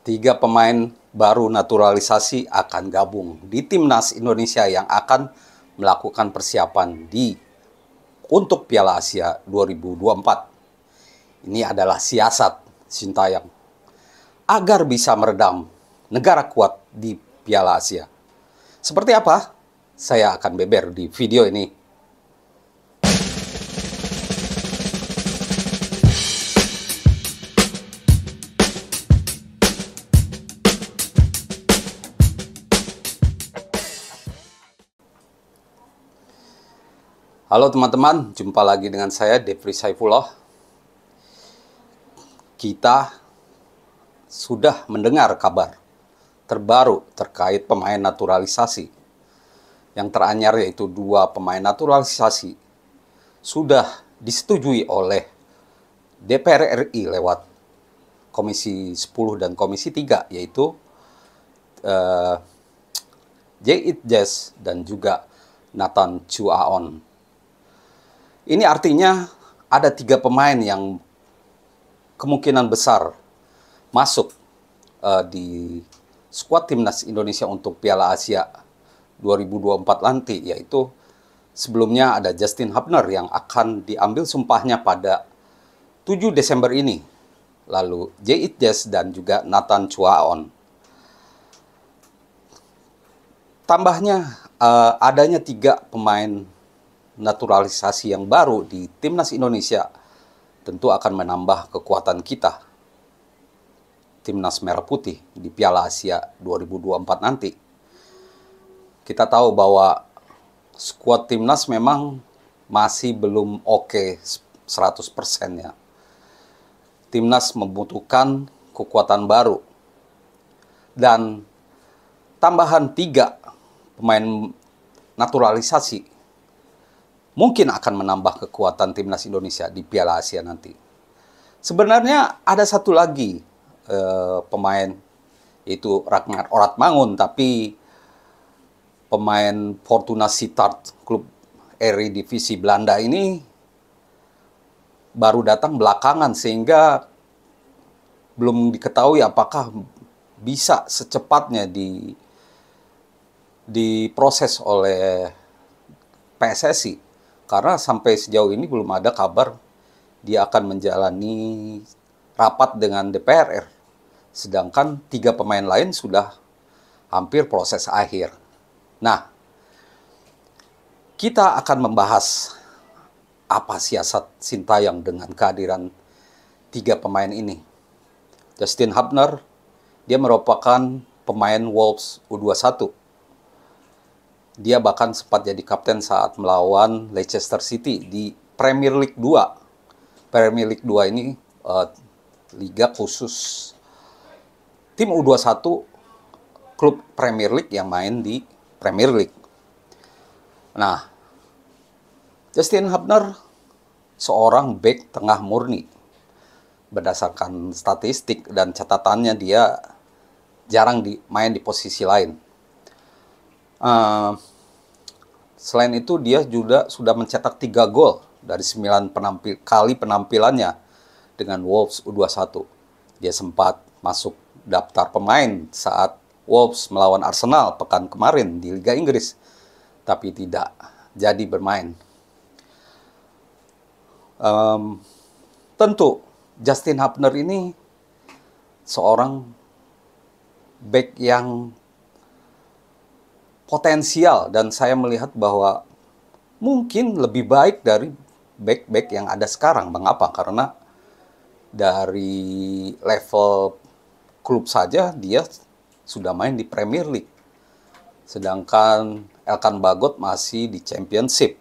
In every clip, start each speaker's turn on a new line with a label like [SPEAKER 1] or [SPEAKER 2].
[SPEAKER 1] Tiga pemain baru naturalisasi akan gabung di timnas Indonesia yang akan melakukan persiapan untuk Piala Asia 2024. Ini adalah siasat Sintayong agar bisa meredam negara kuat di Piala Asia. Seperti apa? Saya akan beber di video ini. Halo teman-teman, jumpa lagi dengan saya Devri Saifullah. Kita sudah mendengar kabar terbaru terkait pemain naturalisasi. Yang teranyar yaitu 2 pemain naturalisasi sudah disetujui oleh DPR RI lewat Komisi 10 dan Komisi 3, yaitu J.I.D. Jes dan juga Nathan Chuaon. Ini artinya ada 3 pemain yang kemungkinan besar masuk di skuad timnas Indonesia untuk Piala Asia 2024 nanti, yaitu sebelumnya ada Justin Hubner yang akan diambil sumpahnya pada 7 Desember ini, lalu J.I.D. Jes dan juga Nathan Chuaon. Tambahnya adanya 3 pemain naturalisasi yang baru di timnas Indonesia tentu akan menambah kekuatan kita, timnas merah putih, di Piala Asia 2024 nanti. Kita tahu bahwa skuad timnas memang masih belum oke 100% ya. Timnas membutuhkan kekuatan baru. Dan tambahan 3 pemain naturalisasi mungkin akan menambah kekuatan timnas Indonesia di Piala Asia nanti. Sebenarnya ada satu lagi pemain, yaitu Ragnar Oratmangun, tapi pemain Fortuna Sittard, klub Eredivisie Belanda ini baru datang belakangan, sehingga belum diketahui apakah bisa secepatnya diproses oleh PSSI. Karena sampai sejauh ini belum ada kabar dia akan menjalani rapat dengan DPR. Sedangkan 3 pemain lain sudah hampir proses akhir. Nah, kita akan membahas apa siasat Sintayong dengan kehadiran 3 pemain ini. Justin Hubner, dia merupakan pemain Wolves U21. Dia bahkan sempat jadi kapten saat melawan Leicester City di Premier League 2. Premier League 2 ini liga khusus tim U21 klub Premier League yang main di Premier League. Nah, Justin Hubner seorang bek tengah murni. Berdasarkan statistik dan catatannya, dia jarang main di posisi lain. Selain itu, dia juga sudah mencetak 3 gol dari 9 kali penampilannya dengan Wolves U21. Dia sempat masuk daftar pemain saat Wolves melawan Arsenal pekan kemarin di Liga Inggris, tapi tidak jadi bermain. Tentu Justin Hubner ini seorang bek yang potensial, dan saya melihat bahwa mungkin lebih baik dari bek-bek yang ada sekarang. Mengapa? Karena dari level klub saja dia sudah main di Premier League. Sedangkan Elkan Bagot masih di Championship.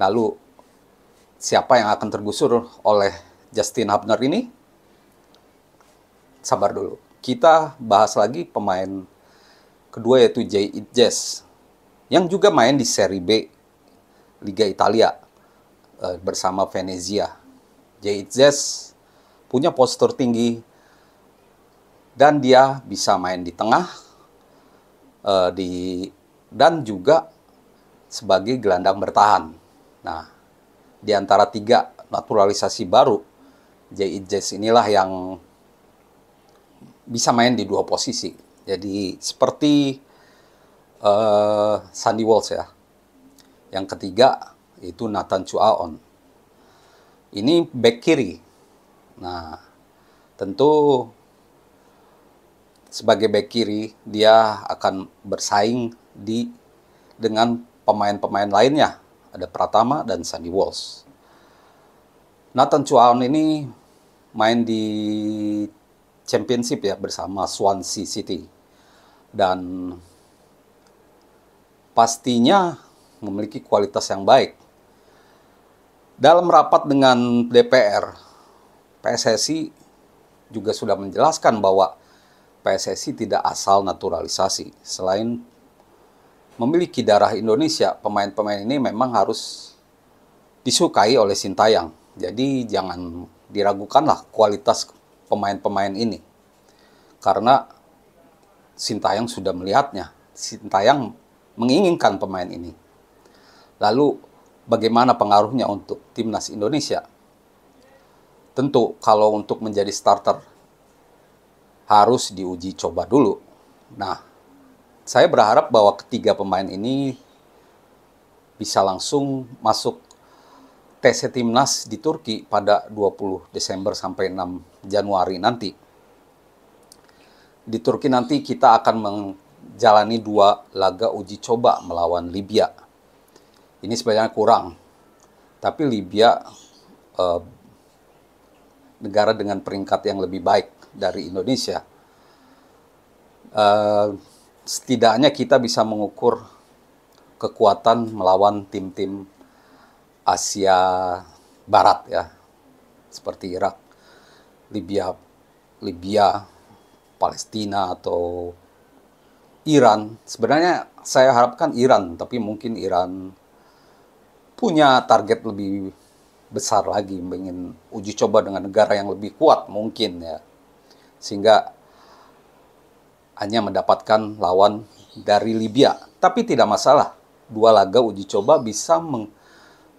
[SPEAKER 1] Lalu siapa yang akan tergusur oleh Justin Hubner ini? Sabar dulu. Kita bahas lagi pemain kedua, yaitu J.I.D. Jes, yang juga main di Serie B Liga Italia bersama Venezia. J.I.D. Jes punya postur tinggi dan dia bisa main di tengah dan juga sebagai gelandang bertahan. Nah, di antara 3 naturalisasi baru, J.I.D. Jes inilah yang bisa main di dua posisi. Jadi seperti Sandy Walsh ya. Yang ketiga itu Nathan Chuaon. Ini back kiri. Nah, tentu sebagai back kiri dia akan bersaing dengan pemain-pemain lainnya. Ada Pratama dan Sandy Walsh. Nathan Chuaon ini main di Championship ya bersama Swansea City. Dan pastinya memiliki kualitas yang baik. Dalam rapat dengan DPR, PSSI juga sudah menjelaskan bahwa PSSI tidak asal naturalisasi. Selain memiliki darah Indonesia, pemain-pemain ini memang harus disukai oleh Sintayong. Jadi jangan diragukanlah kualitas pemain-pemain ini. Karena Sintayong sudah melihatnya. Sintayong menginginkan pemain ini. Lalu bagaimana pengaruhnya untuk timnas Indonesia? Tentu kalau untuk menjadi starter harus diuji coba dulu. Nah, saya berharap bahwa ketiga pemain ini bisa langsung masuk TC Timnas di Turki pada 20 Desember sampai 6 Januari nanti. Di Turki nanti kita akan menjalani 2 laga uji coba melawan Libya. Ini sebenarnya kurang, tapi Libya negara dengan peringkat yang lebih baik dari Indonesia. Setidaknya kita bisa mengukur kekuatan melawan tim-tim Asia Barat ya, seperti Irak, Libya, Palestina atau Iran. Sebenarnya saya harapkan Iran, tapi mungkin Iran punya target lebih besar lagi, ingin uji coba dengan negara yang lebih kuat mungkin ya, sehingga hanya mendapatkan lawan dari Libya. Tapi tidak masalah, 2 laga uji coba bisa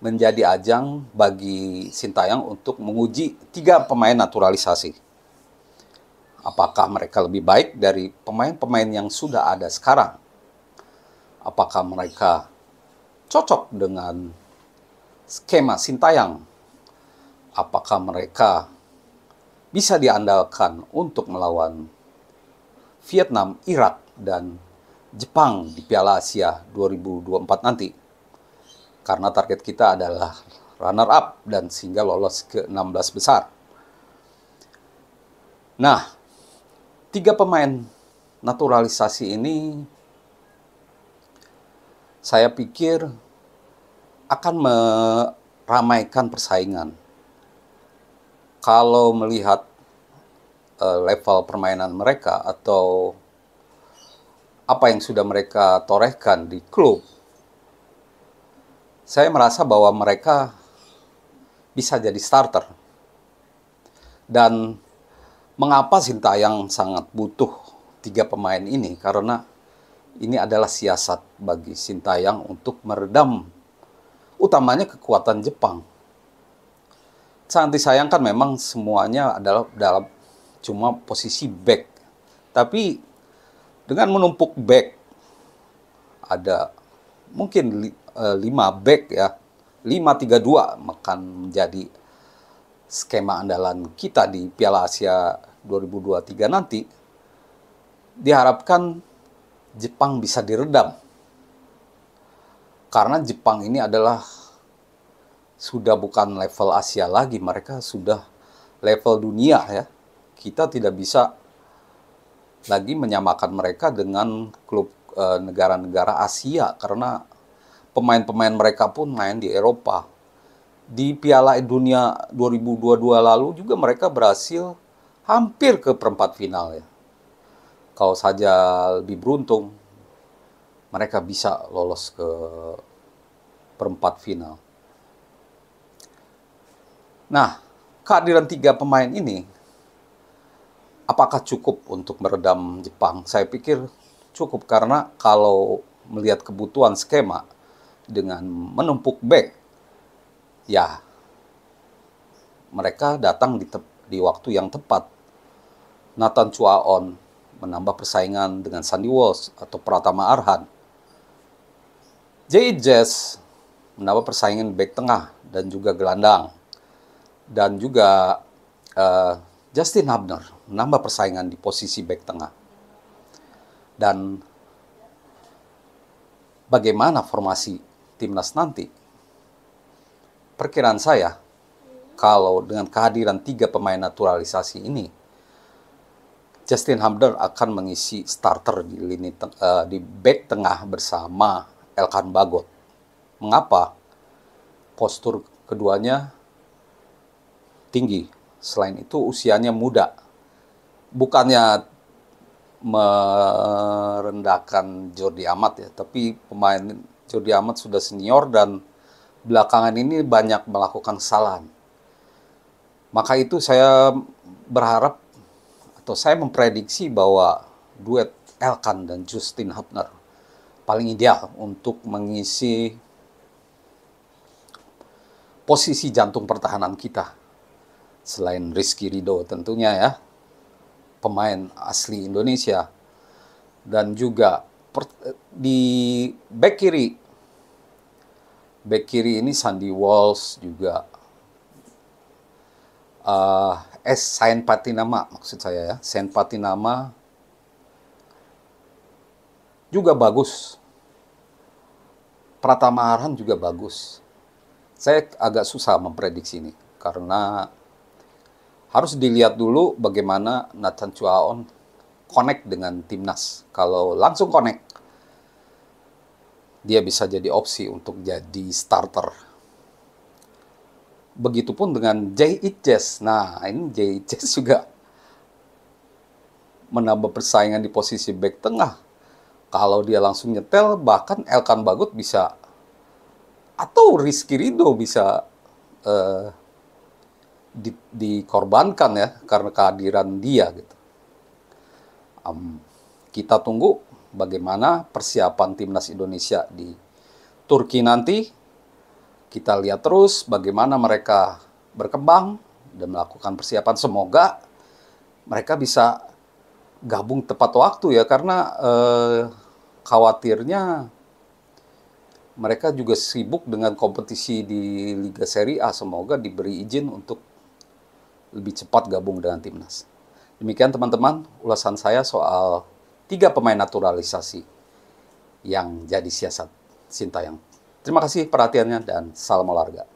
[SPEAKER 1] menjadi ajang bagi Sintayong untuk menguji 3 pemain naturalisasi. Apakah mereka lebih baik dari pemain-pemain yang sudah ada sekarang? Apakah mereka cocok dengan skema Sintayong? Apakah mereka bisa diandalkan untuk melawan Vietnam, Irak, dan Jepang di Piala Asia 2024 nanti? Karena target kita adalah runner up dan sehingga lolos ke 16 besar. Nah, 3 pemain naturalisasi ini saya pikir akan meramaikan persaingan. Kalau melihat level permainan mereka atau apa yang sudah mereka torehkan di klub, saya merasa bahwa mereka bisa jadi starter. Dan mengapa Sintayong sangat butuh 3 pemain ini? Karena ini adalah siasat bagi Sintayong untuk meredam utamanya kekuatan Jepang. Sangat disayangkan memang semuanya adalah dalam cuma posisi back. Tapi dengan menumpuk back, ada mungkin 5 back ya, 5-3-2 akan menjadi skema andalan kita di Piala Asia 2023 nanti. Diharapkan Jepang bisa diredam. Karena Jepang ini adalah sudah bukan level Asia lagi, mereka sudah level dunia ya. Kita tidak bisa lagi menyamakan mereka dengan klub negara-negara Asia karena pemain-pemain mereka pun main di Eropa. Di Piala Dunia 2022 lalu juga mereka berhasil hampir ke perempat final ya. Kalau saja lebih beruntung, mereka bisa lolos ke perempat final. Nah, kehadiran 3 pemain ini, apakah cukup untuk meredam Jepang? Saya pikir cukup karena kalau melihat kebutuhan skema dengan menumpuk back, ya mereka datang di waktu yang tepat. Nathan Chuaon menambah persaingan dengan Sandy Walsh atau Pratama Arhan. J.E. Jazz menambah persaingan back tengah dan juga gelandang. Dan juga Justin Hubner menambah persaingan di posisi back tengah. Dan bagaimana formasi timnas nanti? Perkiraan saya, kalau dengan kehadiran 3 pemain naturalisasi ini, Justin Hubner akan mengisi starter di di back tengah bersama Elkan Bagot. Mengapa? Postur keduanya tinggi. Selain itu usianya muda. Bukannya merendahkan Jordi Amat ya, tapi pemain Jordi Amat sudah senior dan belakangan ini banyak melakukan kesalahan. Maka itu saya berharap atau saya memprediksi bahwa duet Elkan dan Justin Hubner paling ideal untuk mengisi posisi jantung pertahanan kita. Selain Rizky Ridho tentunya ya, pemain asli Indonesia. Dan juga di back kiri ini Sandy Walsh juga Sain Patinama maksud saya ya. Sain Patinama juga bagus. Pratama Arhan juga bagus. Saya agak susah memprediksi ini karena harus dilihat dulu bagaimana Nathan Chuaon connect dengan timnas. Kalau langsung connect, dia bisa jadi opsi untuk jadi starter. Begitupun dengan J.E. Jazz. Nah, ini J.E. Jazz juga menambah persaingan di posisi back tengah. Kalau dia langsung nyetel, bahkan Elkan Bagot bisa, atau Rizky Ridho bisa dikorbankan ya, karena kehadiran dia gitu. Kita tunggu bagaimana persiapan timnas Indonesia di Turki nanti. Kita lihat terus bagaimana mereka berkembang dan melakukan persiapan. Semoga mereka bisa gabung tepat waktu ya, karena khawatirnya mereka juga sibuk dengan kompetisi di Liga Serie A. Semoga diberi izin untuk lebih cepat gabung dengan timnas. Demikian teman-teman ulasan saya soal 3 pemain naturalisasi yang jadi siasat Sintayong. Terima kasih perhatiannya dan salam olahraga.